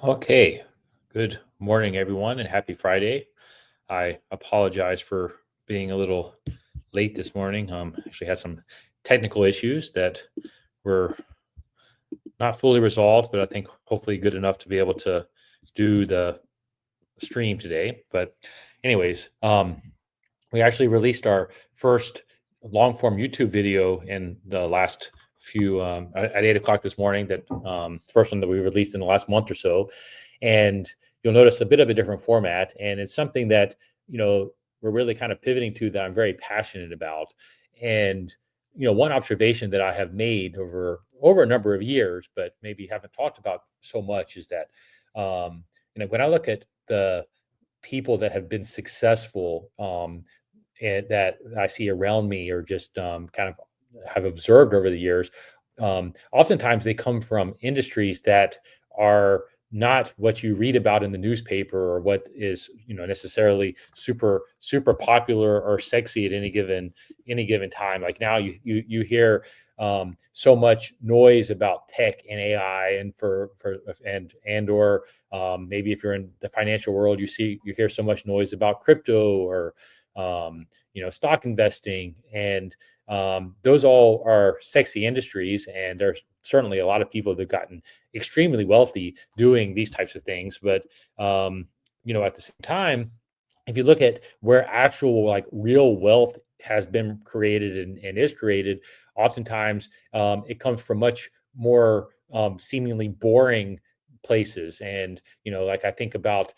Okay. Good morning, everyone, and happy Friday. I apologize for being a little late this morning. Actually had some technical issues that were not fully resolved, but I think hopefully good enough to be able to do the stream today. But anyways, we actually released our first long form YouTube video in the last few at 8 o'clock this morning. That first one that we released in the last month or so, and you'll notice a bit of a different format, and it's something that we're really kind of pivoting to that I'm very passionate about. And one observation that I have made over a number of years, but maybe haven't talked about so much, is that when I look at the people that have been successful, and that I see around me, or just kind of have observed over the years, oftentimes they come from industries that are not what you read about in the newspaper, or what is necessarily super popular or sexy at any given time. Like now, you hear so much noise about tech and AI, and or maybe if you're in the financial world, you hear so much noise about crypto, or stock investing, and those all are sexy industries, and there's certainly a lot of people that have gotten extremely wealthy doing these types of things. But at the same time, if you look at where actual, like, real wealth has been created and is created, oftentimes it comes from much more seemingly boring places. And like, I think about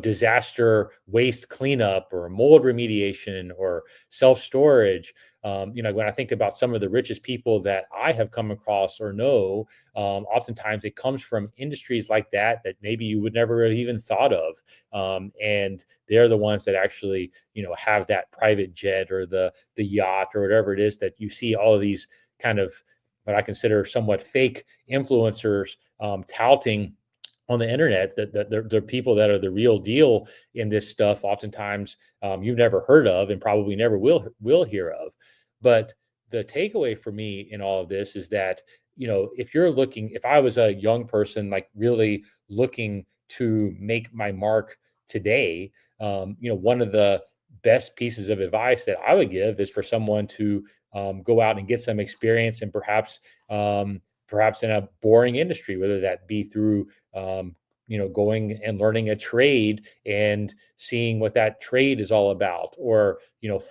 disaster waste cleanup, or mold remediation, or self storage. When I think about some of the richest people that I have come across or know, oftentimes it comes from industries like that maybe you would never have even thought of. And they're the ones that actually have that private jet, or the yacht, or whatever it is, that you see all of these kind of what I consider somewhat fake influencers touting on the internet, that they're people that are the real deal in this stuff. Oftentimes you've never heard of, and probably never will hear of. But the takeaway for me in all of this is that if I was a young person, like, really looking to make my mark today, one of the best pieces of advice that I would give is for someone to go out and get some experience, and perhaps in a boring industry, whether that be through going and learning a trade and seeing what that trade is all about, or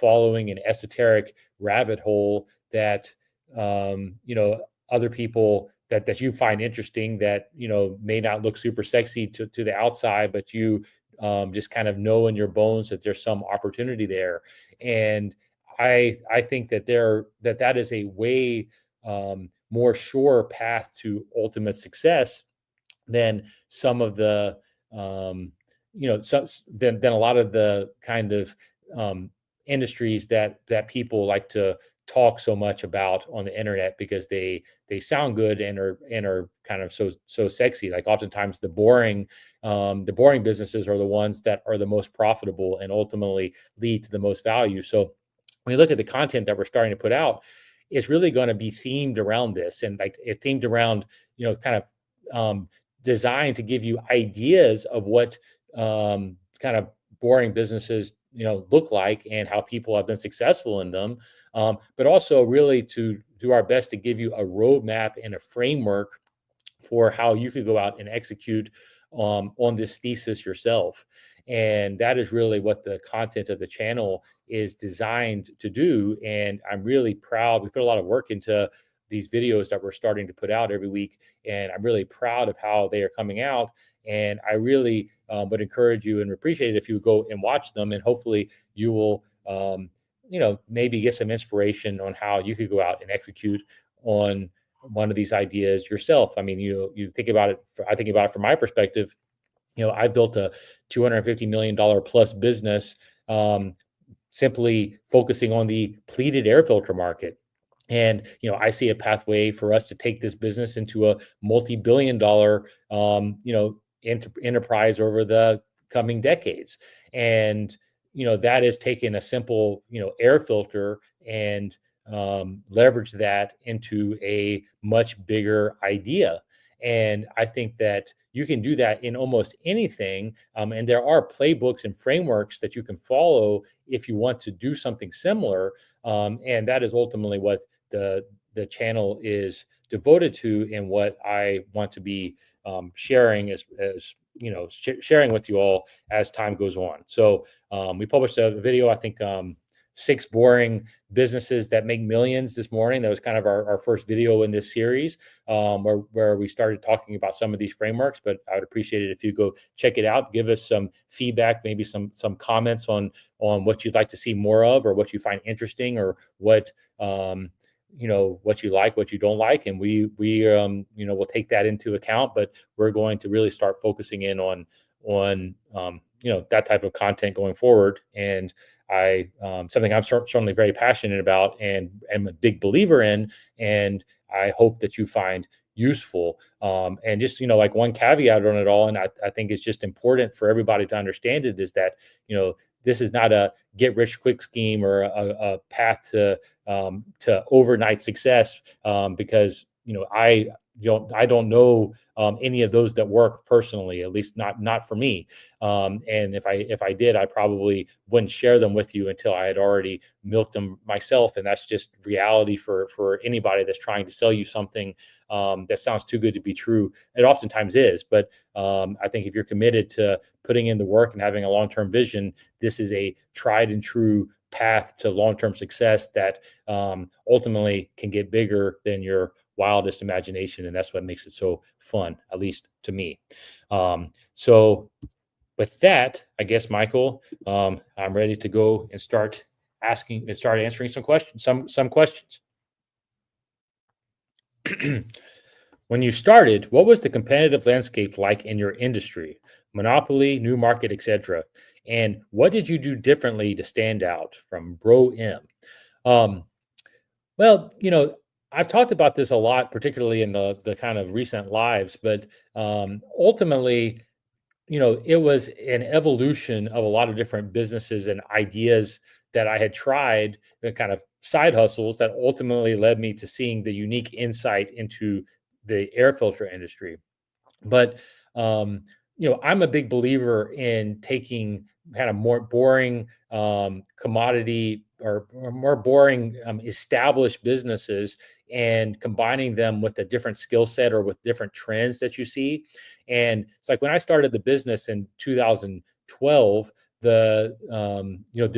following an esoteric rabbit hole that other people that you find interesting, that may not look super sexy to the outside, but you just kind of know in your bones that there's some opportunity there. And I think that is a way more sure path to ultimate success than some of the than a lot of the kind of um, industries that people like to talk so much about on the internet, because they sound good and are kind of so sexy. Like, oftentimes the boring businesses are the ones that are the most profitable and ultimately lead to the most value. So when you look at the content that we're starting to put out, it's really going to be themed around this, and like it themed around kind of designed to give you ideas of what kind of boring businesses look like, and how people have been successful in them, but also really to do our best to give you a roadmap and a framework for how you could go out and execute on this thesis yourself. And that is really what the content of the channel is designed to do. And I'm really proud. We put a lot of work into these videos that we're starting to put out every week, and I'm really proud of how they are coming out. And I really would encourage you and appreciate it if you would go and watch them, and hopefully you will, maybe get some inspiration on how you could go out and execute on one of these ideas yourself. I mean, you think about it. I think about it from my perspective. I built a $250 million plus business, simply focusing on the pleated air filter market. And I see a pathway for us to take this business into a multi-billion-dollar, enterprise over the coming decades. And that is taking a simple air filter and leverage that into a much bigger idea. And I think that you can do that in almost anything. And there are playbooks and frameworks that you can follow if you want to do something similar. And that is ultimately what the channel is devoted to, and what I want to be sharing as sharing with you all as time goes on. So we published a video, I think, 6 boring businesses that make millions this morning. That was kind of our first video in this series, where we started talking about some of these frameworks. But I would appreciate it if you go check it out, give us some feedback, maybe some comments on what you'd like to see more of, or what you find interesting, or what what you like, what you don't like, and we we'll take that into account. But we're going to really start focusing in on that type of content going forward. And I something I'm certainly very passionate about and am a big believer in, and I hope that you find useful. And just like one caveat on it all, and I think it's just important for everybody to understand it, is that this is not a get rich quick scheme, or a path to overnight success, because I don't know any of those that work personally, at least not for me. And if I did, I probably wouldn't share them with you until I had already milked them myself. And that's just reality for anybody that's trying to sell you something that sounds too good to be true. It oftentimes is, but I think if you're committed to putting in the work and having a long-term vision, this is a tried and true path to long-term success that ultimately can get bigger than your wildest imagination. And that's what makes it so fun, at least to me. So with that, I guess, Michael, I'm ready to go and start answering some questions, some questions. When you started, what was the competitive landscape like in your industry? Monopoly, new market, etc. And what did you do differently to stand out? From Bro M. Well, I've talked about this a lot, particularly in the kind of recent lives, but ultimately, it was an evolution of a lot of different businesses and ideas that I had tried, the kind of side hustles that ultimately led me to seeing the unique insight into the air filter industry. But I'm a big believer in taking kind of more boring commodity, or more boring established businesses, and combining them with a different skill set, or with different trends that you see. And it's like when I started the business in 2012, the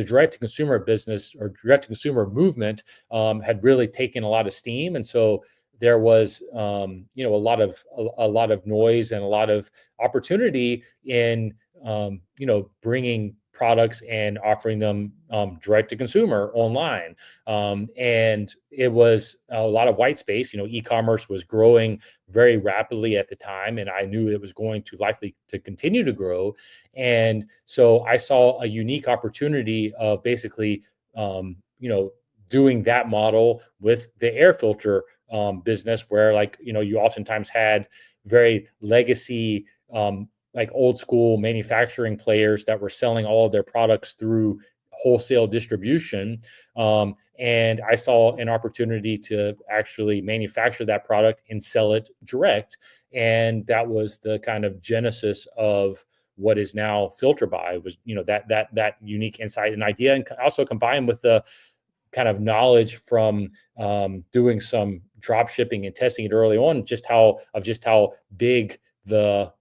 direct to consumer business, or direct to consumer movement, had really taken a lot of steam. And so there was a lot of noise and a lot of opportunity in bringing products and offering them direct to consumer online. And it was a lot of white space. E-commerce was growing very rapidly at the time, and I knew it was going to likely to continue to grow. And so I saw a unique opportunity of basically doing that model with the air filter business, where you oftentimes had very legacy, like old school manufacturing players that were selling all of their products through wholesale distribution. And I saw an opportunity to actually manufacture that product and sell it direct. And that was the kind of genesis of what is now FilterBuy. Was that unique insight and idea, and also combined with the kind of knowledge from doing some drop shipping and testing it early on, just how big the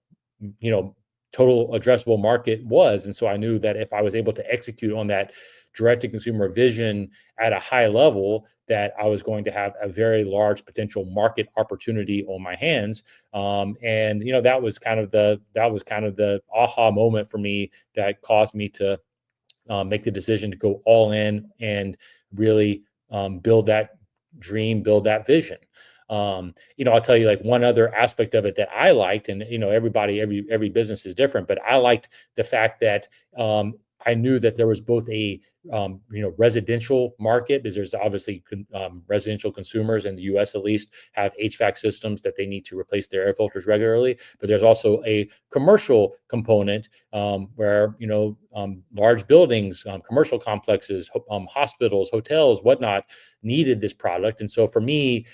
total addressable market was. And so I knew that if I was able to execute on that direct to consumer vision at a high level, that I was going to have a very large potential market opportunity on my hands. And that was kind of the aha moment for me that caused me to make the decision to go all in and really build that dream, build that vision. I'll tell you, like, one other aspect of it that I liked, and every business is different, but I liked the fact that I knew that there was both a residential market, because there's obviously residential consumers in the U.S. at least have HVAC systems that they need to replace their air filters regularly, but there's also a commercial component where large buildings, commercial complexes, hospitals, hotels, whatnot, needed this product. And so for me,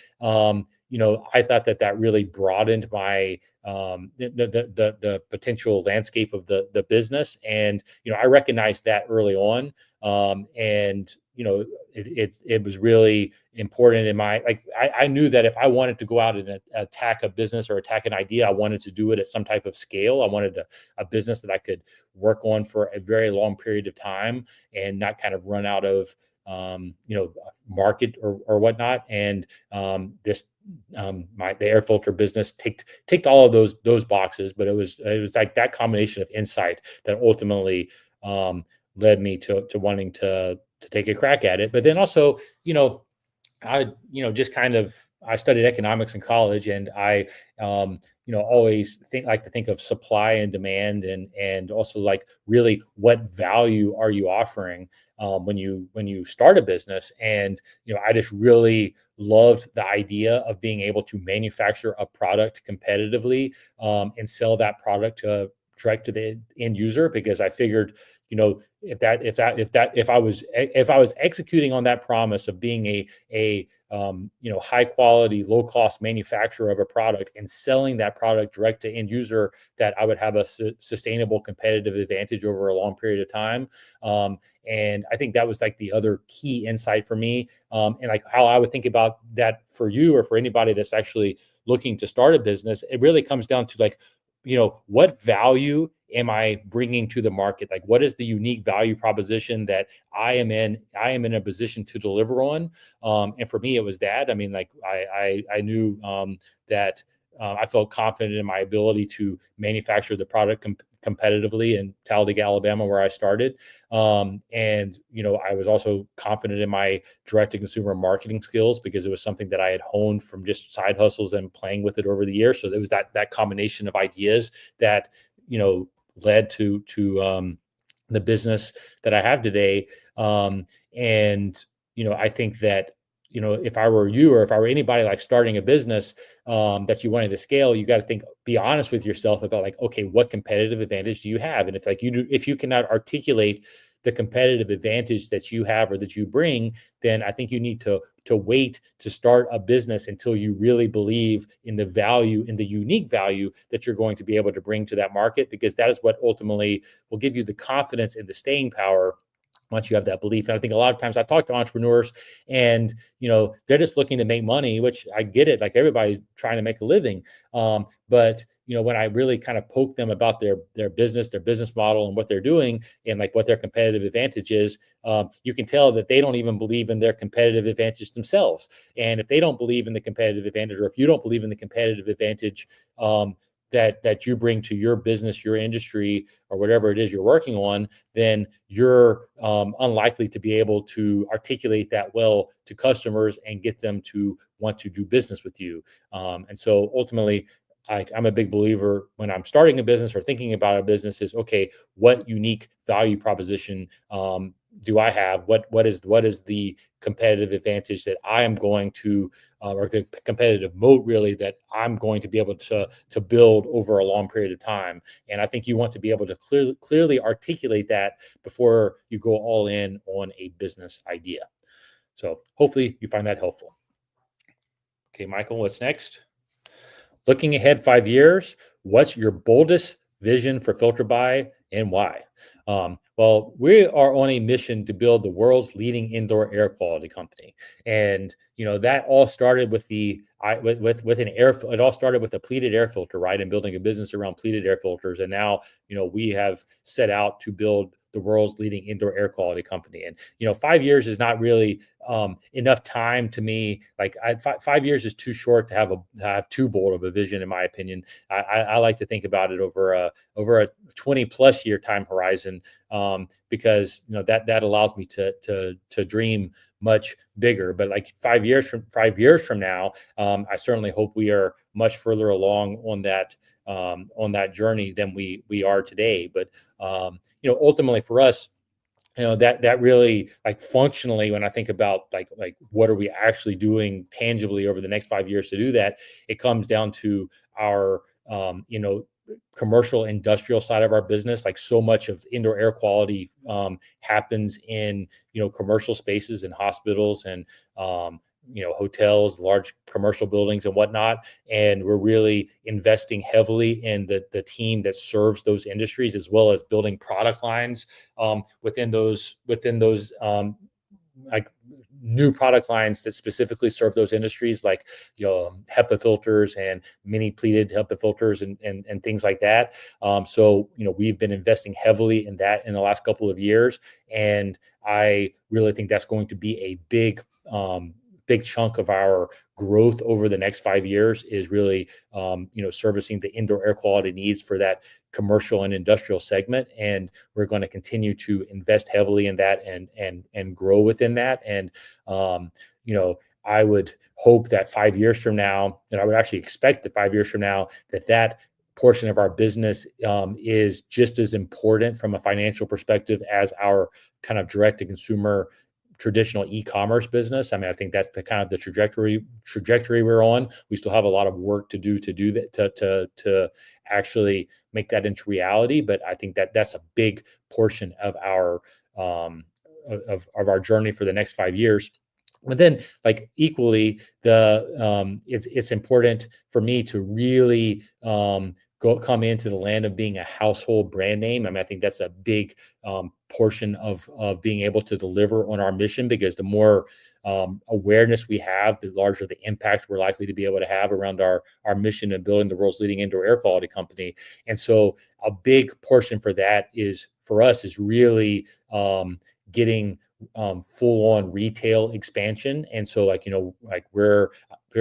I thought that really broadened my the potential landscape of the business. And I recognized that early on. And it was really important in my, like, I knew that if I wanted to go out and attack a business or attack an idea, I wanted to do it at some type of scale. I wanted a business that I could work on for a very long period of time and not kind of run out of market or whatnot. And this the air filter business ticked all of those boxes, but it was like that combination of insight that ultimately led me to wanting to take a crack at it. But then also, I, just kind of, I studied economics in college, and I, always like to think of supply and demand, and also like really what value are you offering when you start a business. And I just really loved the idea of being able to manufacture a product competitively and sell that product direct to the end user, because I figured, if I was executing on that promise of being a high quality, low cost manufacturer of a product and selling that product direct to end user, that I would have a sustainable competitive advantage over a long period of time. And I think that was like the other key insight for me. And like how I would think about that for you or for anybody that's actually looking to start a business, it really comes down to like, what value am I bringing to the market? Like, what is the unique value proposition that I am in a position to deliver on? And for me, it was that. I mean, like I knew that I felt confident in my ability to manufacture the product competitively in Talladega, Alabama, where I started. And I was also confident in my direct-to-consumer marketing skills, because it was something that I had honed from just side hustles and playing with it over the years. So there was that combination of ideas that led to the business that I have today. And I think that if I were you, or if I were anybody like starting a business that you wanted to scale, you got to be honest with yourself about like, okay, what competitive advantage do you have? And if you cannot articulate the competitive advantage that you have or that you bring, then I think you need to wait to start a business until you really believe in the value, in the unique value that you're going to be able to bring to that market, because that is what ultimately will give you the confidence and the staying power once you have that belief. And I think a lot of times I talk to entrepreneurs, and they're just looking to make money, which I get it, like everybody's trying to make a living. But when I really kind of poke them about their business model and what they're doing, and like what their competitive advantage is, you can tell that they don't even believe in their competitive advantage themselves. And if they don't believe in the competitive advantage, or if you don't believe in the competitive advantage that you bring to your business, your industry, or whatever it is you're working on, then you're unlikely to be able to articulate that well to customers and get them to want to do business with you. And so ultimately, I'm a big believer when I'm starting a business or thinking about a business is, okay, what unique value proposition do I have? What is the competitive advantage that I am going to, or competitive moat really, that I'm going to be able to build over a long period of time? And I think you want to be able to clearly articulate that before you go all in on a business idea. So hopefully you find that helpful. Okay, Michael, what's next? Looking ahead 5 years, what's your boldest vision for FilterBuy and why? Well, we are on a mission to build the world's leading indoor air quality company, and that all started with it all started with a pleated air filter, right? And building a business around pleated air filters, and now we have set out to build the world's leading indoor air quality company. And 5 years is not really enough time to me. Like 5 years is too short to have too bold of a vision, in my opinion. I like to think about it over a 20 plus year time horizon, because that allows me to dream much bigger. But like 5 years from now, I certainly hope we are much further along on that journey than we are today. But ultimately for us, that really, like, functionally, when I think about like what are we actually doing tangibly over the next 5 years to do that, it comes down to our commercial industrial side of our business. Like, so much of indoor air quality happens in commercial spaces and hospitals and hotels, large commercial buildings and whatnot. And we're really investing heavily in the team that serves those industries, as well as building product lines within those like new product lines that specifically serve those industries, like HEPA filters and mini pleated HEPA filters and things like that. So we've been investing heavily in that in the last couple of years, and I really think that's going to be a big chunk of our growth over the next 5 years, is really servicing the indoor air quality needs for that commercial and industrial segment. And we're going to continue to invest heavily in that and grow within that. And I would hope that 5 years from now, and I would actually expect that 5 years from now, that portion of our business is just as important from a financial perspective as our kind of direct to consumer traditional e-commerce business. I mean, I think that's the kind of the trajectory we're on. We still have a lot of work to do that, to actually make that into reality. But I think that that's a big portion of our of our journey for the next 5 years. But then, like, equally, it's important for me to really come into the land of being a household brand name. I mean, I think that's a big portion of being able to deliver on our mission, because the more awareness we have, the larger the impact we're likely to be able to have around our mission of building the world's leading indoor air quality company. And so a big portion for us is really getting full on retail expansion. And so we're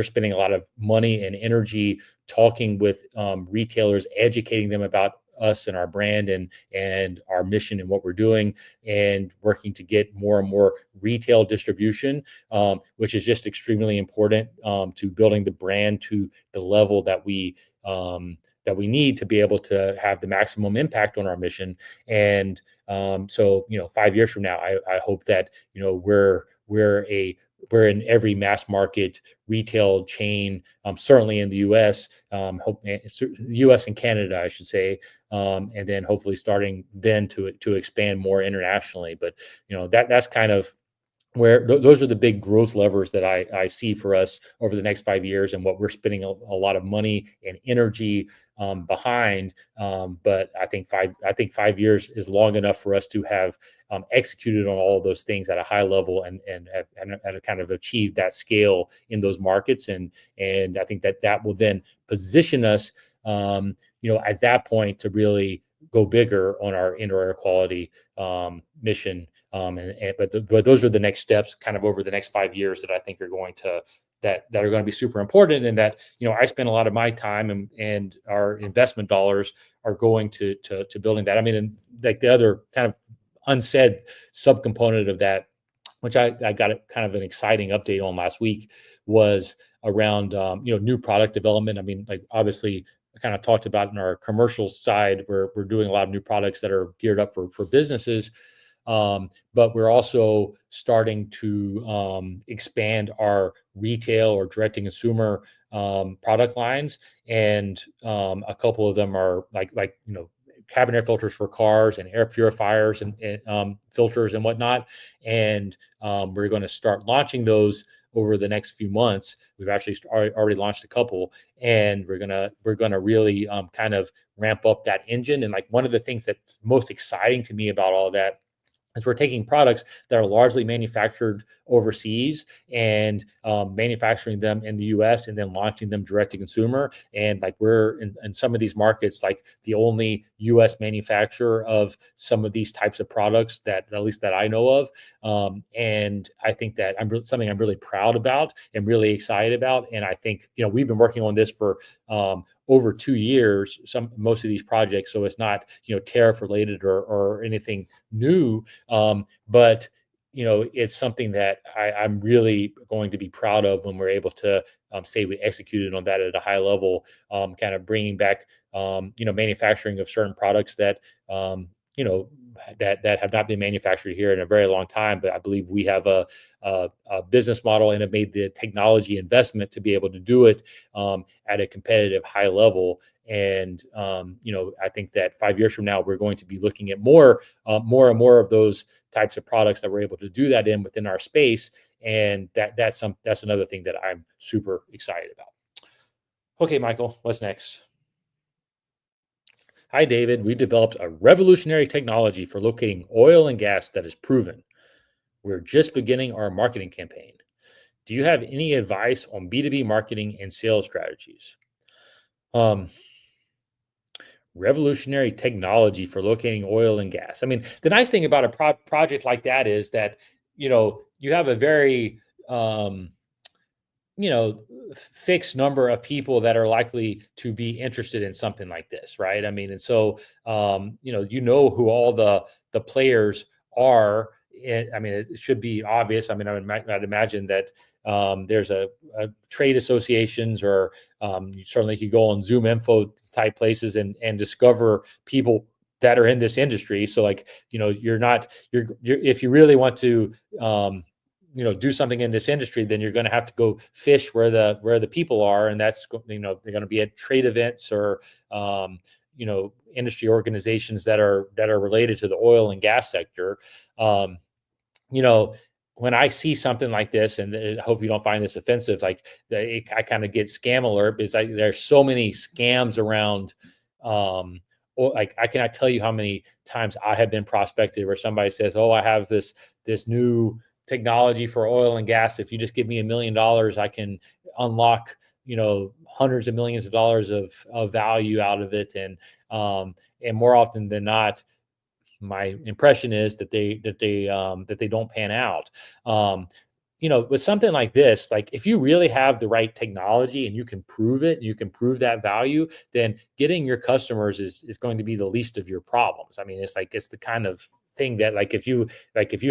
spending a lot of money and energy talking with retailers, educating them about us and our brand and our mission and what we're doing, and working to get more and more retail distribution, which is just extremely important to building the brand to the level that we need to be able to have the maximum impact on our mission. And so 5 years from now, I hope that we're in every mass market retail chain, certainly in the U.S., U.S. and Canada, I should say, and then hopefully starting then to expand more internationally. But that's kind of where those are the big growth levers that I see for us over the next 5 years, and what we're spending a lot of money and energy behind. But I think 5 years is long enough for us to have executed on all of those things at a high level, and kind of achieved that scale in those markets. And I think that will then position us, at that point, to really go bigger on our indoor air quality mission. But those are the next steps, kind of over the next 5 years, that I think are going to be super important, and that I spend a lot of my time and our investment dollars are going to building that. I mean, and like the other kind of unsaid subcomponent of that, which I got kind of an exciting update on last week, was around new product development. I mean, like, obviously, I kind of talked about in our commercial side, we're doing a lot of new products that are geared up for businesses. But we're also starting to expand our retail or direct to consumer product lines, and a couple of them are like cabin air filters for cars and air purifiers and filters and whatnot. And we're going to start launching those over the next few months. We've actually already launched a couple, and we're gonna really kind of ramp up that engine. And like, one of the things that's most exciting to me about all that is we're taking products that are largely manufactured overseas and manufacturing them in the U.S. and then launching them direct to consumer. And like, we're in some of these markets, like the only U.S. manufacturer of some of these types of products, that at least that I know of. And I think that something I'm really proud about and really excited about. And I think we've been working on this for over 2 years, most of these projects, so it's not tariff related or anything new, but it's something that I'm really going to be proud of when we're able to say we executed on that at a high level, kind of bringing back manufacturing of certain products that you know, that have not been manufactured here in a very long time. But I believe we have a business model and have made the technology investment to be able to do it at a competitive high level. And I think that 5 years from now, we're going to be looking at more and more of those types of products that we're able to do that in within our space. And that's another thing that I'm super excited about. Okay, Michael, what's next? Hi, David. We developed a revolutionary technology for locating oil and gas that is proven. We're just beginning our marketing campaign. Do you have any advice on B2B marketing and sales strategies? Um, Revolutionary technology for locating oil and gas. I mean, the nice thing about a project like that is that, you have a very, um, fixed number of people that are likely to be interested in something like this, right? I mean, and so who all the players are. I mean, it should be obvious. I mean, I'd imagine that there's a trade associations, or you certainly could go on Zoom Info type places and discover people that are in this industry. So, like, you're if you really want to do something in this industry, then you're going to have to go fish where the people are, and that's they're going to be at trade events, or industry organizations that are related to the oil and gas sector. um, when I see something like this, and I hope you don't find this offensive, like I kind of get scam alert, because there's so many scams around. Like, I cannot tell you how many times I have been prospected where somebody says, "Oh, I have this new technology for oil and gas. If you just give me $1 million, I can unlock hundreds of millions of dollars of value out of it." And more often than not, my impression is that they don't pan out. With something like this, like, if you really have the right technology and you can prove it, you can prove that value, then getting your customers is going to be the least of your problems. I mean, it's the kind of thing that, like, if you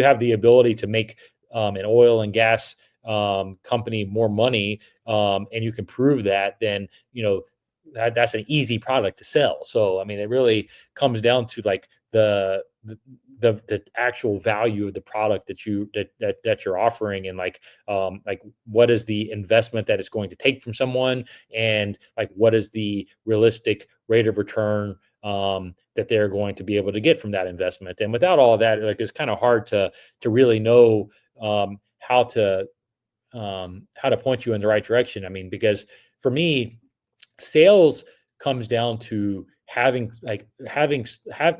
have the ability to make an oil and gas company more money, and you can prove that, then that's an easy product to sell. So, I mean, it really comes down to, like, the actual value of the product that you're offering, and like what is the investment that it's going to take from someone, and like what is the realistic rate of return that they're going to be able to get from that investment. And without all of that, like, it's kind of hard to really know how to point you in the right direction. I mean, because for me, sales comes down to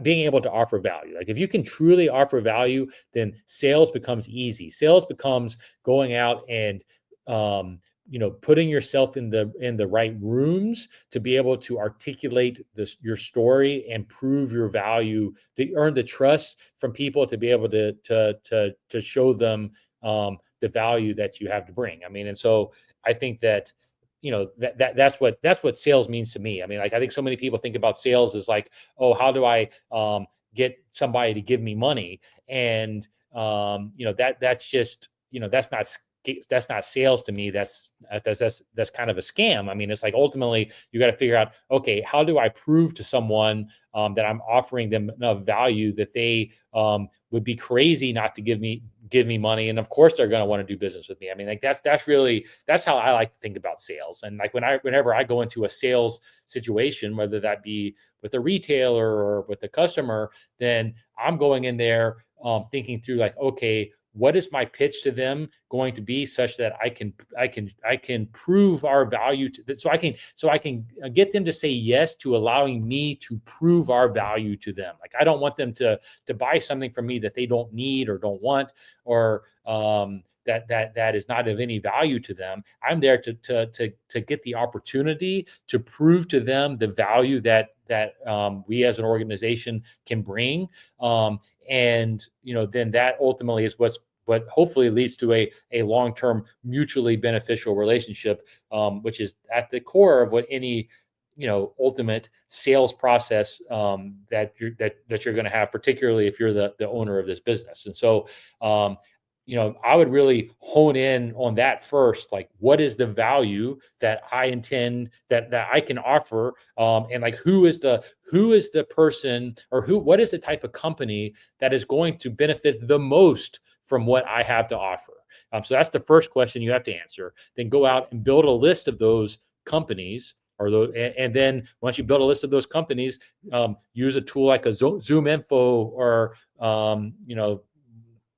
being able to offer value. Like, if you can truly offer value, then sales becomes easy. Sales becomes going out and putting yourself in the right rooms to be able to articulate your story and prove your value, to earn the trust from people, to be able to show them the value that you have to bring. I mean, and so I think that that's what sales means to me. I mean, like, I think so many people think about sales as like, oh, how do I get somebody to give me money? And that's just that's not sales to me. That's kind of a scam. I mean, it's like, ultimately you got to figure out, okay, how do I prove to someone that I'm offering them enough value that they would be crazy not to give me money, and of course they're going to want to do business with me. I mean, like, that's how I like to think about sales. And like, whenever I go into a sales situation, whether that be with a retailer or with a customer, then I'm going in there thinking through, like, okay, what is my pitch to them going to be, such that I can prove our value to that, so I can get them to say yes to allowing me to prove our value to them. Like, I don't want them to buy something from me that they don't need or don't want, or that is not of any value to them. I'm there to get the opportunity to prove to them the value that we as an organization can bring. And then that ultimately is what hopefully leads to a long-term mutually beneficial relationship, which is at the core of what any ultimate sales process that you're going to have, particularly if you're the owner of this business. And so I would really hone in on that first. Like, what is the value that I intend that I can offer, and like who is the person, or what is the type of company that is going to benefit the most from what I have to offer. So that's the first question you have to answer. Then go out and build a list of those companies. And then once you build a list of those companies, use a tool like a Zoom Info, or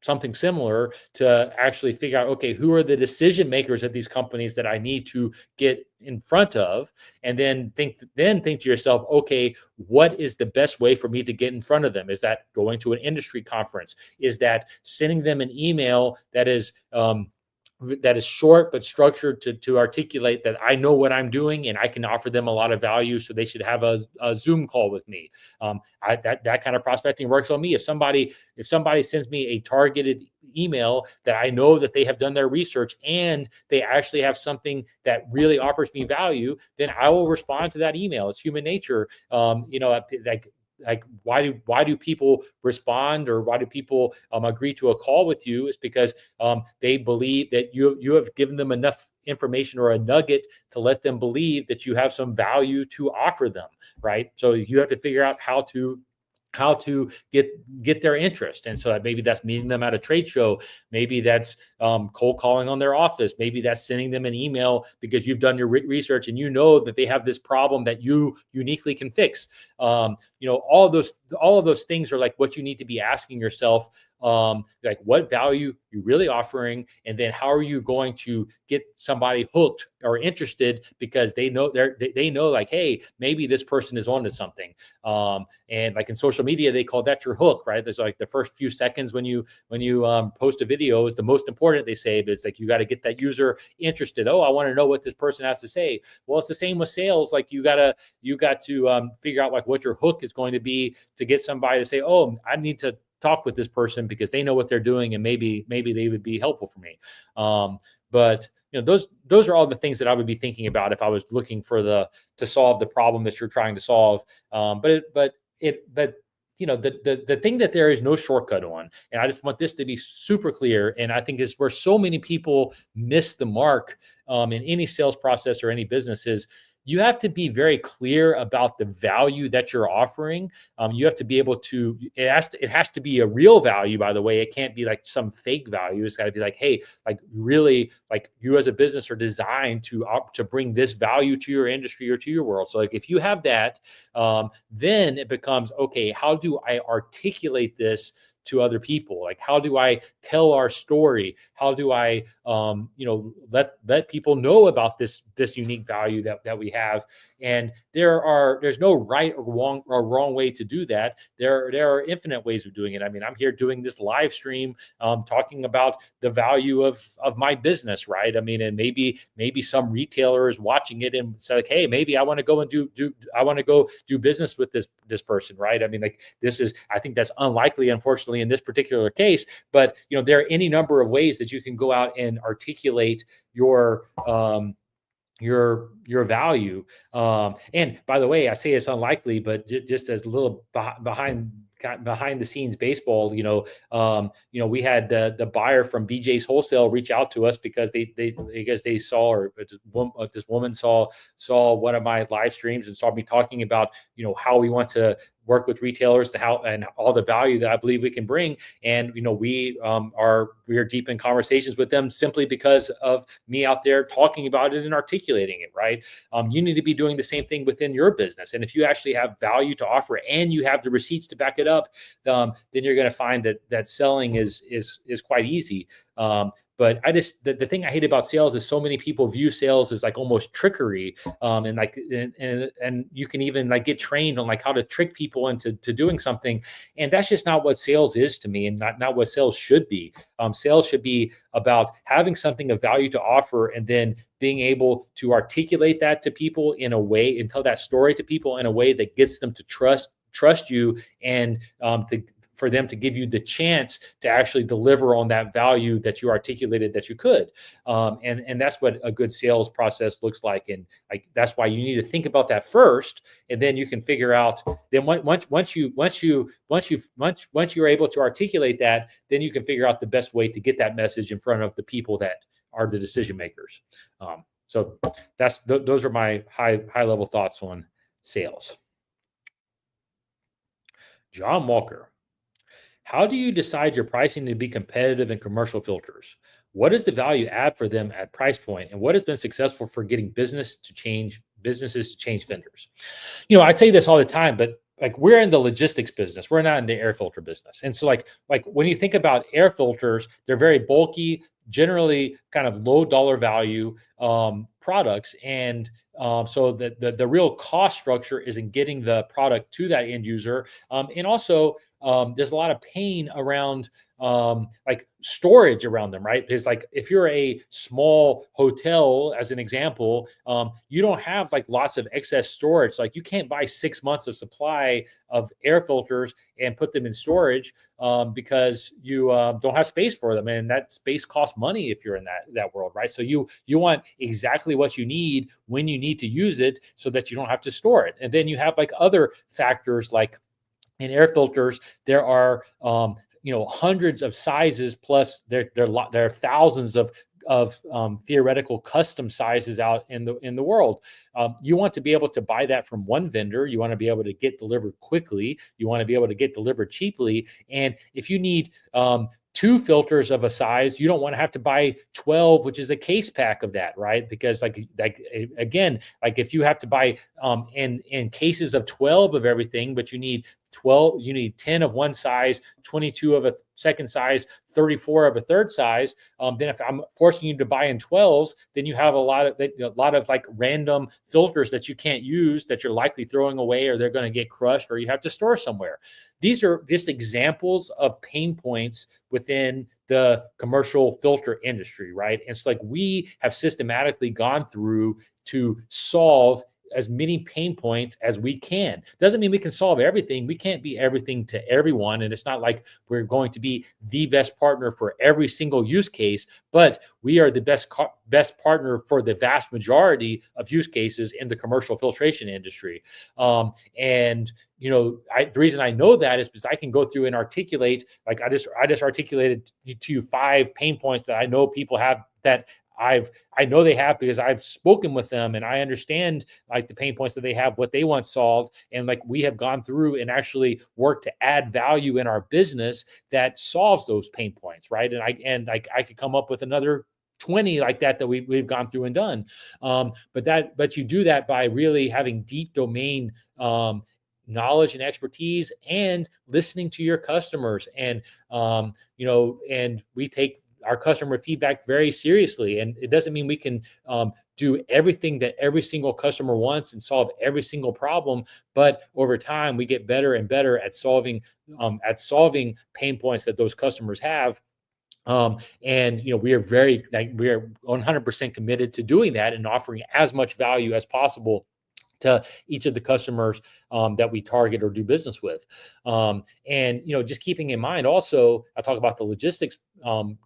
something similar, to actually figure out, okay, who are the decision makers at these companies that I need to get in front of, and then think to yourself, okay, what is the best way for me to get in front of them? Is that going to an industry conference? Is that sending them an email that is short but structured to articulate that I know what I'm doing and I can offer them a lot of value, so they should have a Zoom call with me? That kind of prospecting works on me. If somebody sends me a targeted email that I know that they have done their research and they actually have something that really offers me value, then I will respond to that email. It's human nature. Like why do people respond, or why do people agree to a call with you? Is because they believe that you have given them enough information or a nugget to let them believe that you have some value to offer them, right? So you have to figure out how to get their interest. And so maybe that's meeting them at a trade show. Maybe that's cold calling on their office. Maybe that's sending them an email because you've done your research and you know that they have this problem that you uniquely can fix. All of those things are like what you need to be asking yourself. Like, what value you really offering, and then how are you going to get somebody hooked or interested, because they know they know, like, hey, maybe this person is onto something. And like in social media, they call that your hook, right? There's like the first few seconds when you post a video is the most important, they say. But it's like, you got to get that user interested. Oh, I want to know what this person has to say. Well, it's the same with sales. Like, you got to figure out like what your hook is going to be to get somebody to say, oh, I need to talk with this person because they know what they're doing, and maybe they would be helpful for me. But those are all the things that I would be thinking about if I was looking to solve the problem that you're trying to solve. But the thing that there is no shortcut on, and I just want this to be super clear, and I think is where so many people miss the mark in any sales process or any businesses. You have to be very clear about the value that you're offering. You have to be able to. It has to be a real value. By the way, it can't be like some fake value. It's got to be like, hey, like really, like you as a business are designed to bring this value to your industry or to your world. So like if you have that, then it becomes, okay, how do I articulate this to other people? Like, how do I tell our story? How do I, let people know about this unique value that we have? And there's no right or wrong way to do that. There are infinite ways of doing it. I mean, I'm here doing this live stream, talking about the value of my business, right? I mean, and maybe some retailer is watching it and say like, hey, maybe I want to go and do business with this person, right? I mean, like, I think that's unlikely, unfortunately, in this particular case. But there are any number of ways that you can go out and articulate your value. And by the way, I say it's unlikely, but just as a little behind the scenes baseball, we had the buyer from BJ's Wholesale reach out to us because they saw, or this woman saw one of my live streams and saw me talking about how we want to work with retailers and all the value that I believe we can bring. And we are deep in conversations with them simply because of me out there talking about it and articulating it, right? You need to be doing the same thing within your business. And if you actually have value to offer and you have the receipts to back it up, then you're going to find that selling is quite easy. But the thing I hate about sales is so many people view sales as like almost trickery. And you can even like get trained on like how to trick people into doing something. And that's just not what sales is to me, and not what sales should be. Sales should be about having something of value to offer, and then being able to articulate that to people in a way, and tell that story to people in a way that gets them to trust you, and for them to give you the chance to actually deliver on that value that you articulated that you could. And that's what a good sales process looks like. And that's why you need to think about that first, and then you can figure out. Then once you're able to articulate that, then you can figure out the best way to get that message in front of the people that are the decision makers. So those are my high level thoughts on sales. John Walker, how do you decide your pricing to be competitive in commercial filters? What is the value add for them at price point, and what has been successful for getting businesses to change vendors? I say this all the time, but like, we're in the logistics business, we're not in the air filter business. And so like when you think about air filters, they're very bulky, generally kind of low dollar value products. And so the real cost structure is in getting the product to that end user. And also there's a lot of pain around like storage around them, right? Because like, if you're a small hotel, as an example, you don't have like lots of excess storage. Like, you can't buy 6 months of supply of air filters and put them in storage because you don't have space for them, and that space costs money if you're in that world, right? So you want exactly what you need when you need to use it, so that you don't have to store it. And then you have like other factors, like in air filters, there are hundreds of sizes, plus there are thousands of theoretical custom sizes out in the world. You want to be able to buy that from one vendor. You want to be able to get delivered quickly. You want to be able to get delivered cheaply. And if you need 2 filters of a size, you don't want to have to buy 12, which is a case pack of that, right? Because again, like, if you have to buy in cases of 12 of everything, but you need 10 of one size, 22 of a second size, 34 of a third size. Then if I'm forcing you to buy in 12s, then you have a lot of like random filters that you can't use, that you're likely throwing away, or they're going to get crushed, or you have to store somewhere. These are just examples of pain points within the commercial filter industry, right? And it's like, we have systematically gone through to solve as many pain points as we can. Doesn't mean we can solve everything. We can't be everything to everyone. And it's not like we're going to be the best partner for every single use case, but we are the best partner for the vast majority of use cases in the commercial filtration industry. And the reason I know that is because I can go through and articulate, like I just articulated to you 5 pain points that I know people have, that I know they have, because I've spoken with them and I understand like the pain points that they have, what they want solved. And like, we have gone through and actually worked to add value in our business that solves those pain points, right? And I could come up with another 20 like that we've gone through and done. But you do that by really having deep domain knowledge and expertise, and listening to your customers. And and we take our customer feedback very seriously. And it doesn't mean we can do everything that every single customer wants and solve every single problem, but over time we get better and better at solving pain points that those customers have. And we are 100% committed to doing that and offering as much value as possible to each of the customers that we target or do business with. And just keeping in mind also, I talk about the logistics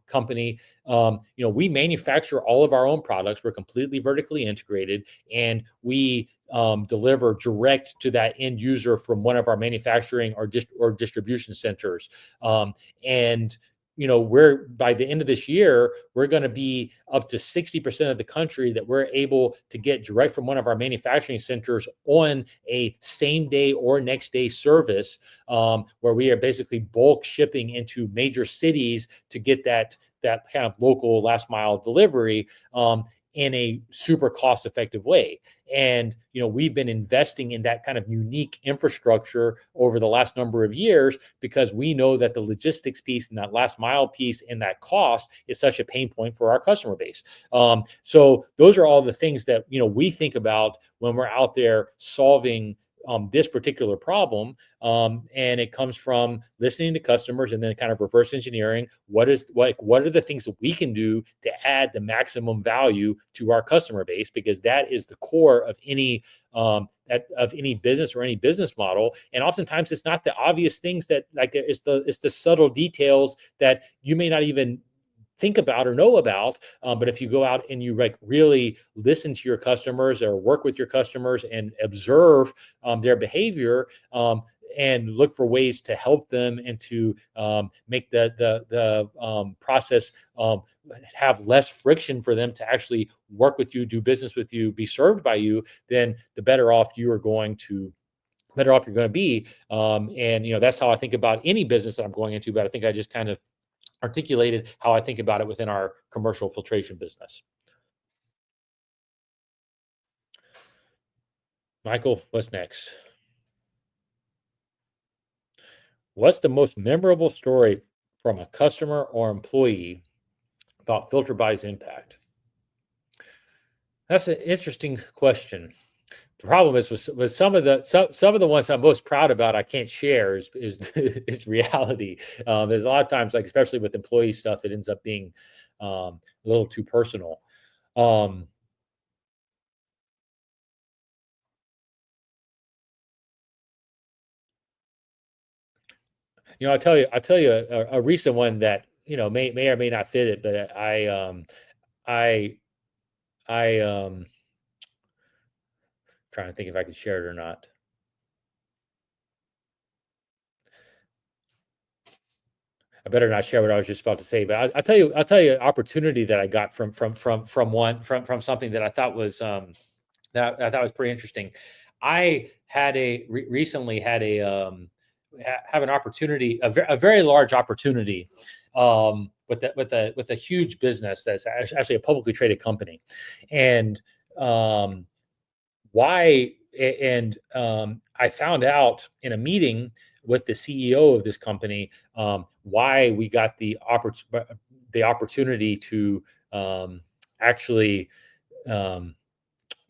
company. We manufacture all of our own products. We're completely vertically integrated, and we deliver direct to that end user from one of our manufacturing or distribution centers. And we're, by the end of this year, we're going to be up to 60% of the country that we're able to get direct from one of our manufacturing centers on a same day or next day service, where we are basically bulk shipping into major cities to get that kind of local last mile delivery in a super cost effective way. And we've been investing in that kind of unique infrastructure over the last number of years, because we know that the logistics piece and that last mile piece and that cost is such a pain point for our customer base. So those are all the things that we think about when we're out there solving this particular problem. And it comes from listening to customers and then kind of reverse engineering what are the things that we can do to add the maximum value to our customer base, because that is the core of any of any business or any business model. And oftentimes it's not the obvious things that, like, it's the subtle details that you may not even think about or know about. But if you go out and you like really listen to your customers or work with your customers and observe their behavior, and look for ways to help them and to make the process have less friction for them to actually work with you, do business with you, be served by you, then the better off you're going to be. And that's how I think about any business that I'm going into. But I think I just kind of articulated how I think about it within our commercial filtration business. Michael, what's next? What's the most memorable story from a customer or employee about FilterBuy's impact? That's an interesting question. The problem is with some of the ones I'm most proud about, I can't share is reality. There's a lot of times, like especially with employee stuff, it ends up being a little too personal. Um, I'll tell you a recent one that may or may not fit it, but I trying to think if I could share it or not. I better not share what I was just about to say, but I'll tell you an opportunity that I got from something that I thought was that I thought was pretty interesting. I had recently had have an opportunity, a very large opportunity, with a huge business that's actually a publicly traded company, and um, why and I found out in a meeting with the CEO of this company, why we got the opportunity to actually um,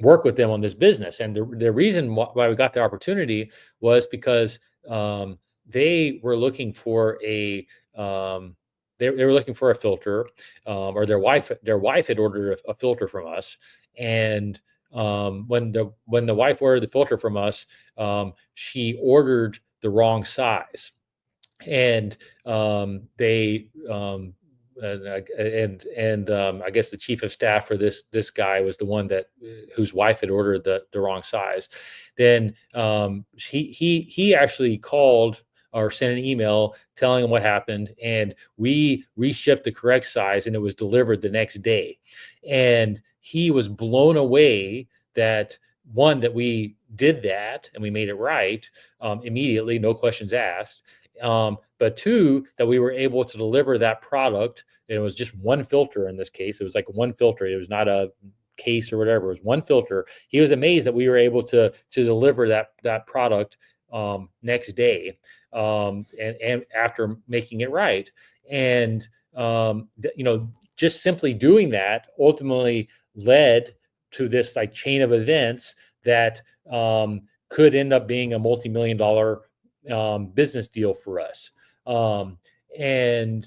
work with them on this business. And the reason why we got the opportunity was because they were looking for um, they were looking for a filter, or their wife had ordered a filter from us. And when the wife ordered the filter from us, she ordered the wrong size. And they I guess the chief of staff for this guy was the one that whose wife had ordered the wrong size. Then he actually called or sent an email telling him what happened, and we reshipped the correct size, and it was delivered the next day. And he was blown away that, one, that we did that and we made it right, immediately, no questions asked. But two, that we were able to deliver that product. And it was just one filter in this case. It was like one filter. It was not a case or whatever. It was one filter. He was amazed that we were able to deliver that product next day, and after making it right. And just simply doing that ultimately led to this like chain of events that could end up being a multi-million dollar business deal for us. And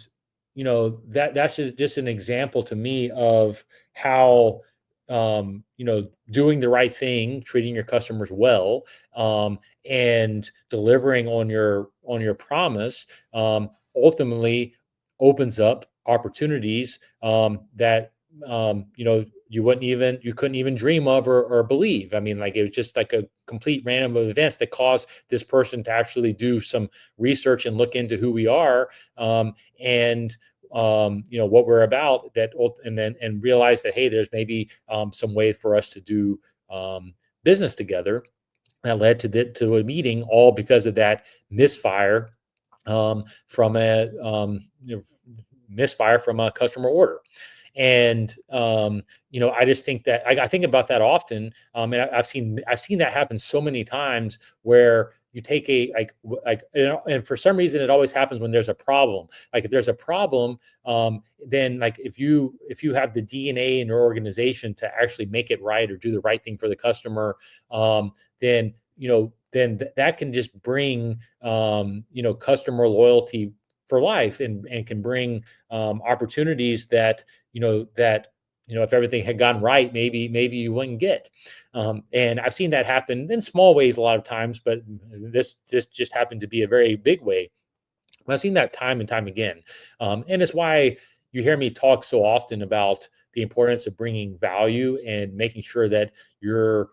that's just an example to me of how doing the right thing, treating your customers well, and delivering on your promise, ultimately opens up opportunities that you couldn't even dream of or believe. I mean, like, it was just like a complete random of events that caused this person to actually do some research and look into who we are, and what we're about, and realize that, hey, there's maybe some way for us to do business together. That led to a meeting, all because of that misfire, from a misfire from a customer order. And I just think that I think about that often, and I've seen that happen so many times, where you take and for some reason it always happens when there's a problem. Like, if there's a problem, then, like, if you have the DNA in your organization to actually make it right or do the right thing for the customer, then that can just bring customer loyalty for life, and can bring opportunities that if everything had gone right, maybe you wouldn't get. And I've seen that happen in small ways a lot of times, but this just happened to be a very big way. I've seen that time and time again. And it's why you hear me talk so often about the importance of bringing value and making sure that you're,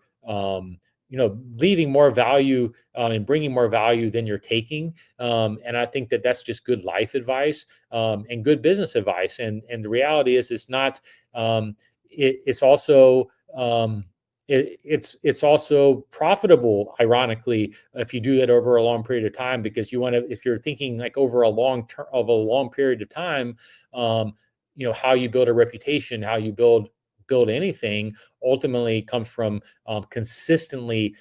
leaving more value and bringing more value than you're taking. And I think that that's just good life advice and good business advice. And the reality is, it's not. It's also. It's also profitable, ironically, if you do that over a long period of time, because you want to, if you're thinking like over a long term of a long period of time, um, how you build a reputation, how you build anything, ultimately comes from consistently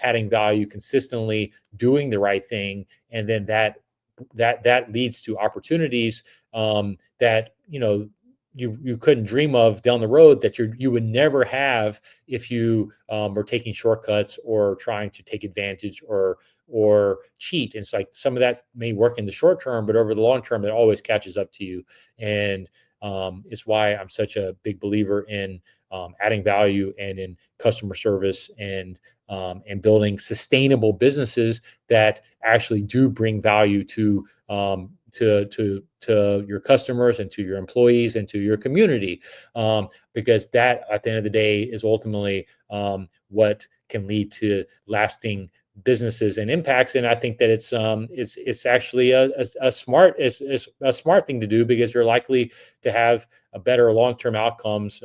adding value, consistently doing the right thing, and then that leads to opportunities that you couldn't dream of down the road, that you would never have if you were taking shortcuts or trying to take advantage or cheat. And it's like some of that may work in the short term, but over the long term, it always catches up to you. And it's why I'm such a big believer in adding value and in customer service and building sustainable businesses that actually do bring value to your customers and to your employees and to your community, because that at the end of the day is ultimately what can lead to lasting businesses and impacts. And I think that it's actually a smart is a smart thing to do, because you're likely to have a better long-term outcomes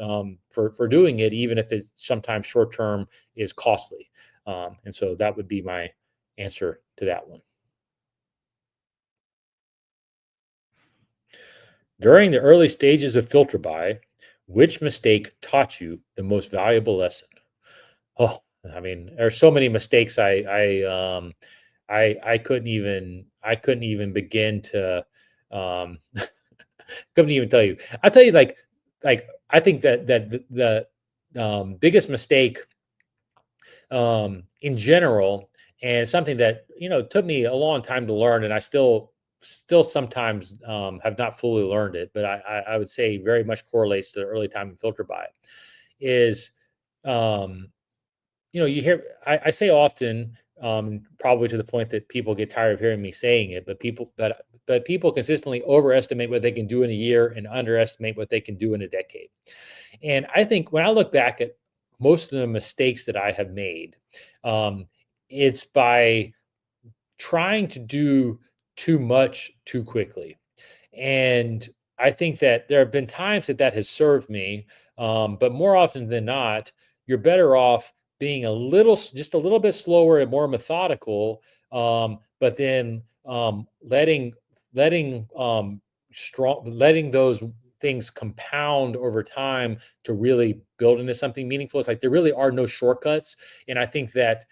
for doing it, even if it's sometimes short-term is costly. And so that would be my answer to that one. During the early stages of filter buy, which mistake taught you the most valuable lesson? Oh, I mean, there's so many mistakes I couldn't even begin to couldn't even tell you. I'll tell you, like I think that the biggest mistake in general, and something that took me a long time to learn, and I still sometimes have not fully learned it, but I would say very much correlates to the early time in filter buy, is um, you hear I say often, probably to the point that people get tired of hearing me saying it, but people consistently overestimate what they can do in a year and underestimate what they can do in a decade. And I think when I look back at most of the mistakes that I have made, um, it's by trying to do too much too quickly. And I think that there have been times that has served me, but more often than not, you're better off being just a little bit slower and more methodical, but then letting letting those things compound over time to really build into something meaningful. It's like there really are no shortcuts, and I think that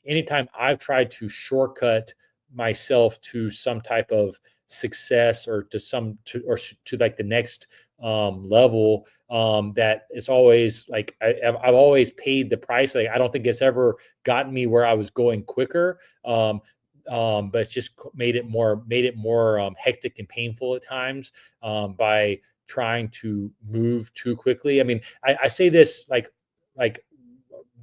anytime I've tried to shortcut myself to some type of success or to like the next level, that it's always like I've always paid the price. Like I don't think it's ever gotten me where I was going quicker, but it's just made it more hectic and painful at times, by trying to move too quickly. I mean, I say this like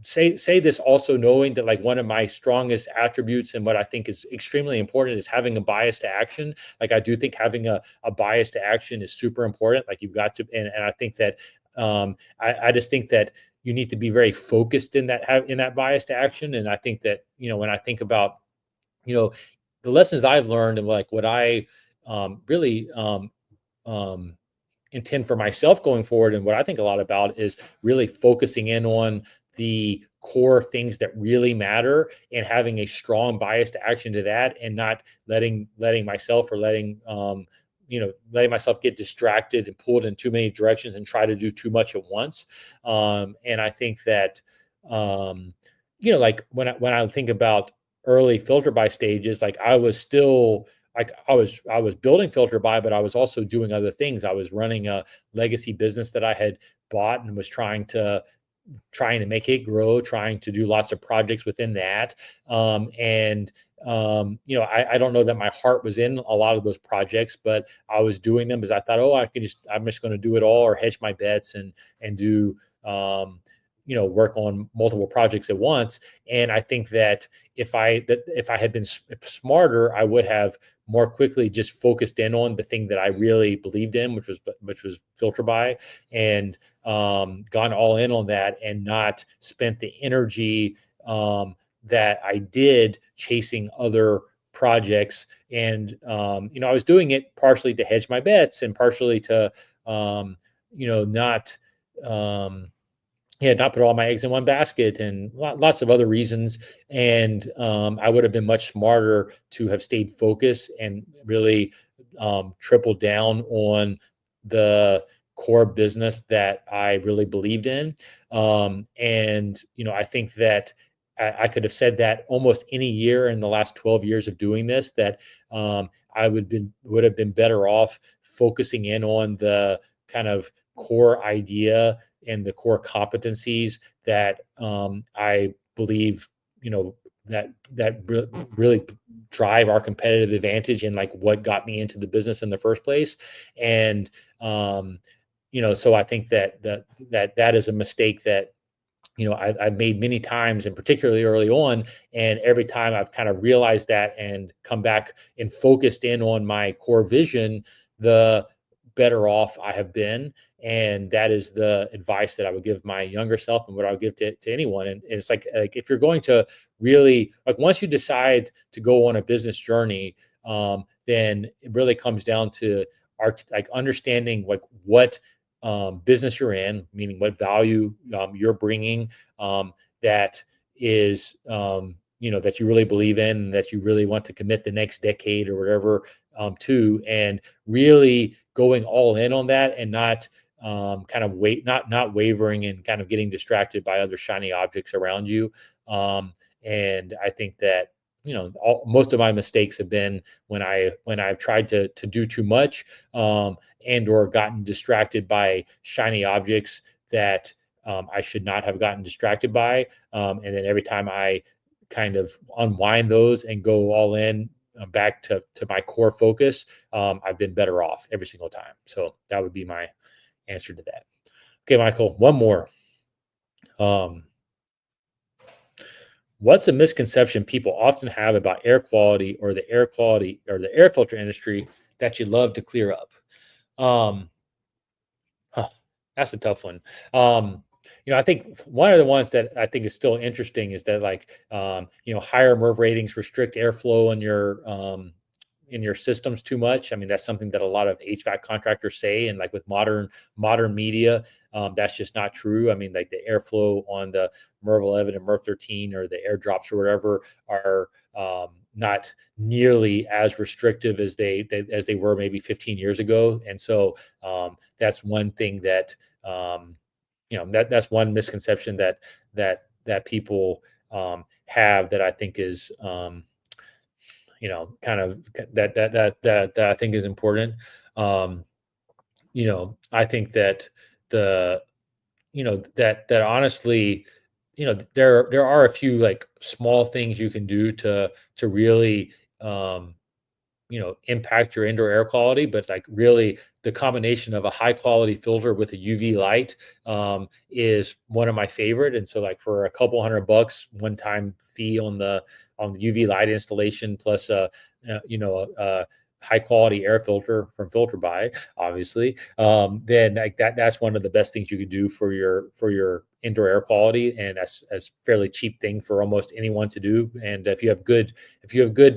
say this also knowing that like one of my strongest attributes and what I think is extremely important is having a bias to action. Like I do think having a bias to action is super important. Like you've got to, and I think that I just think that you need to be very focused in that bias to action. And I think that when I think about you know the lessons I've learned and like what I really um, intend for myself going forward, and what I think a lot about is really focusing in on the core things that really matter and having a strong bias to action to that, and not letting myself or letting myself get distracted and pulled in too many directions and try to do too much at once. And I think that like when I think about early filter by stages, like I was still like I was building filter by, but I was also doing other things. I was running a legacy business that I had bought and was trying to trying to make it grow, trying to do lots of projects within that. And I don't know that my heart was in a lot of those projects, but I was doing them because I thought, oh, I'm just going to do it all or hedge my bets and do, work on multiple projects at once. And I think that if I had been smarter, I would have more quickly just focused in on the thing that I really believed in, which was FilterBuy, and gone all in on that and not spent the energy that I did chasing other projects. And I was doing it partially to hedge my bets and partially to not not put all my eggs in one basket, and lots of other reasons. And I would have been much smarter to have stayed focused and really tripled down on the core business that I really believed in. I think that I could have said that almost any year in the last 12 years of doing this, that I would have been better off focusing in on the kind of core idea and the core competencies that I believe, that really drive our competitive advantage and like what got me into the business in the first place. And so I think that is a mistake that I've made many times, and particularly early on. And every time I've kind of realized that and come back and focused in on my core vision, the better off I have been. And that is the advice that I would give my younger self and what I would give to anyone. And it's like if you're going to really, like, once you decide to go on a business journey, then it really comes down to understanding like what business you're in, meaning what value you're bringing, that is, that you really believe in, and that you really want to commit the next decade or whatever to, and really going all in on that, and not kind of not wavering and kind of getting distracted by other shiny objects around you. And I think that most of my mistakes have been when I've tried to do too much, and or gotten distracted by shiny objects that I should not have gotten distracted by. And then every time I kind of unwind those and go all in, back to my core focus, I've been better off every single time. So that would be my answer to that. Okay, Michael, one more. What's a misconception people often have about air quality or the air filter industry that you'd love to clear up? Um, that's a tough one. I think one of the ones that I think is still interesting is that, like, higher MERV ratings restrict airflow in your systems too much. I mean, that's something that a lot of HVAC contractors say, and like with modern media, that's just not true. I mean, like the airflow on the MERV 11 and MERV 13 or the airdrops or whatever are not nearly as restrictive as they were maybe 15 years ago. And so that's one thing that that's one misconception that people have, that I think is kind of that I think is important. I think that the that honestly, there are a few like small things you can do to really impact your indoor air quality. But like really, the combination of a high quality filter with a UV light is one of my favorite. And so, like, for a couple $100 one time fee on the UV light installation, plus a high quality air filter from FilterBuy, obviously, then like that's one of the best things you can do for your indoor air quality. And that's fairly cheap thing for almost anyone to do. And if you have good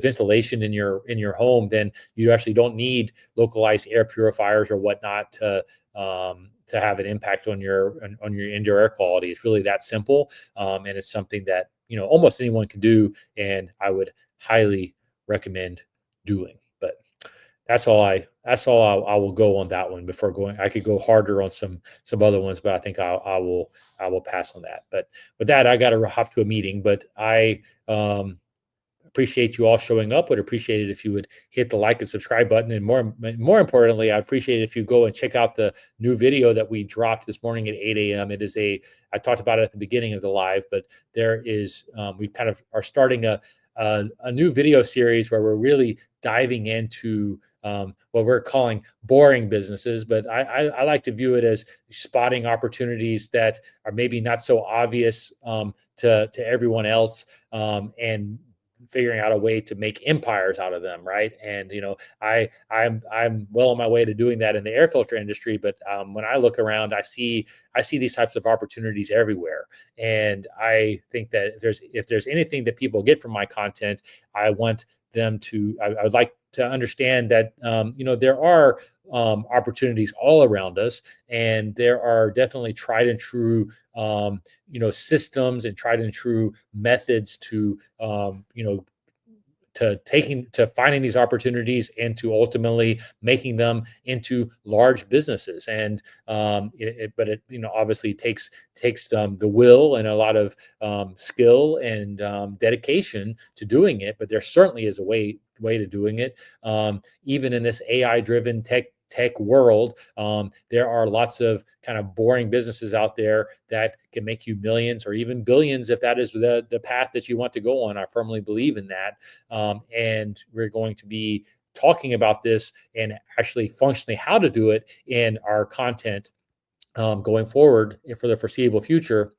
ventilation in your home, then you actually don't need localized air purifiers or whatnot to have an impact on your indoor air quality. It's really that simple, and it's something that almost anyone can do, and I would highly recommend doing. But that's all I will go on that one. Before going, I could go harder on some other ones, but I think I will pass on that. But with that, I got to hop to a meeting. But I appreciate you all showing up. Would appreciate it if you would hit the like and subscribe button. And more importantly, I appreciate it if you go and check out the new video that we dropped this morning at 8 a.m. It is I talked about it at the beginning of the live, but there is, we kind of are starting a new video series where we're really diving into what we're calling boring businesses, but I like to view it as spotting opportunities that are maybe not so obvious to everyone else, and figuring out a way to make empires out of them, right? And I'm well on my way to doing that in the air filter industry, but when I look around, I see these types of opportunities everywhere, and I think that if there's anything that people get from my content, I want them to. I would like to understand that there are opportunities all around us, and there are definitely tried and true systems and tried and true methods to to finding these opportunities and to ultimately making them into large businesses. And but it obviously takes the will and a lot of skill and dedication to doing it. But there certainly is a way to doing it. Even in this AI driven tech world, there are lots of kind of boring businesses out there that can make you millions or even billions if that is the path that you want to go on. I firmly believe in that, and we're going to be talking about this and actually functionally how to do it in our content going forward for the foreseeable future.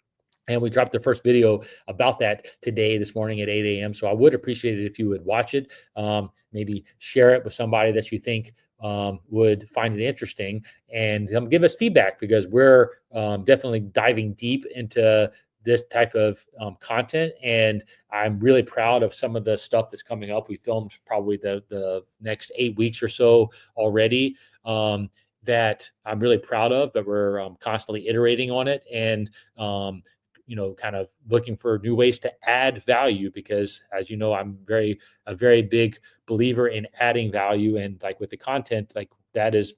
And we dropped the first video about that this morning at 8 a.m. So I would appreciate it if you would watch it, maybe share it with somebody that you think would find it interesting, and give us feedback, because we're definitely diving deep into this type of content. And I'm really proud of some of the stuff that's coming up. We filmed probably the next 8 weeks or so already. That I'm really proud of, but we're constantly iterating on it, and kind of looking for new ways to add value, because as you know, I'm a very big believer in adding value. And like with the content, like that is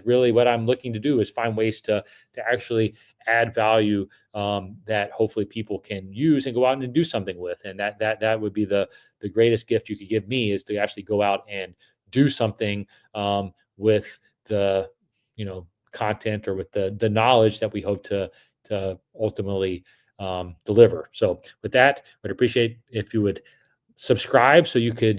really what I'm looking to do, is find ways to actually add value that hopefully people can use and go out and do something with. And that would be the greatest gift you could give me, is to actually go out and do something with the content, or with the knowledge that we hope to ultimately deliver. So with that, I'd appreciate if you would subscribe so you could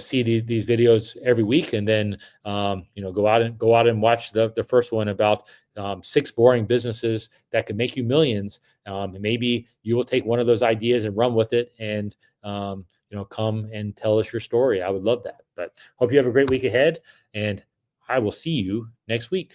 see these videos every week, and then go out and watch the first one about 6 boring businesses that can make you millions. Maybe you will take one of those ideas and run with it, and come and tell us your story. I would love that. But hope you have a great week ahead, and I will see you next week.